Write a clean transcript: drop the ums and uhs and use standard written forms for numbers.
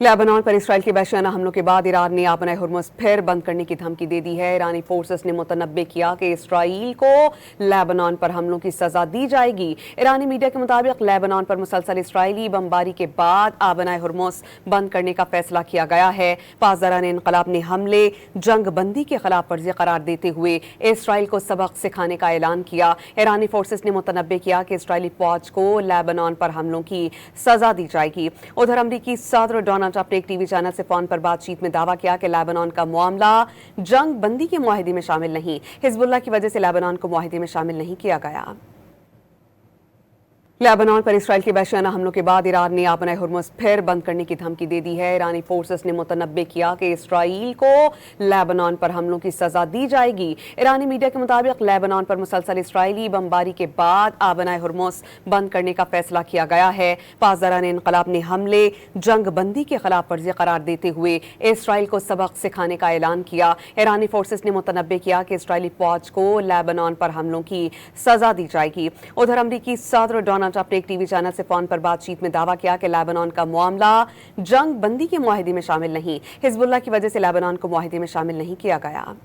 Lebanon पर Israel के वहशियाना हमलों के बाद ईरान ने आपना हुर्मुज़ फिर बंद करने की धमकी दे दी है। ईरानी फोर्सेस ने मुतनब्बे किया कि इसराइल को लेबनान पर हमलों की सजा दी जाएगी। ईरानी मीडिया के मुताबिक लेबनान पर मुसलसल इसराइली बमबारी के बाद आपना हुर्मुज़ बंद करने का फैसला किया गया है। पासदारान इनकलाब ने हमले जंग बंदी के खिलाफ वर्जी करार देते हुए इसराइल को सबक सिखाने का ऐलान किया। ईरानी फोर्सेस ने मुतनब्बे किया कि इसराइली फौज को लेबनान पर हमलों की सजा दी जाएगी। उधर अमरीकी सदर डोनाल्ड ट्रंप ने एक टीवी चैनल से फोन पर बातचीत में दावा किया कि लेबनान का मामला जंग बंदी के मुआहदे में शामिल नहीं, हिजबुल्लाह की वजह से लेबनान को मुआहदे में शामिल नहीं किया गया। लेबनान पर इसराइल के वहशियाना हमलों के बाद ईरान ने आपना हुर्मुज़ फिर बंद करने की धमकी दे दी है। ईरानी फोर्सेस ने मुतनब्बे किया कि इसराइल को लेबनान पर हमलों की सजा दी जाएगी। ईरानी मीडिया के मुताबिक लेबनान पर मुसलसल इसराइली बमबारी के बाद आपना हुर्मुज़ बंद करने का फैसला किया गया है। पासदारान इनकलाब ने हमले जंग बंदी के खिलाफ वर्जी करार देते हुए इसराइल को सबक सिखाने का ऐलान किया। ईरानी फोर्सेस ने मुतनब्बे किया कि इसराइली फौज को लेबनान पर हमलों की सजा दी जाएगी। उधर अमरीकी सदर डोनाल्ड ट्रंप ने एक टीवी चैनल से फोन पर बातचीत में दावा किया कि लेबनान का मामला जंग बंदी के मुआहदे में शामिल नहीं, हिजबुल्लाह की वजह से लेबनान को मुआहदे में शामिल नहीं किया गया।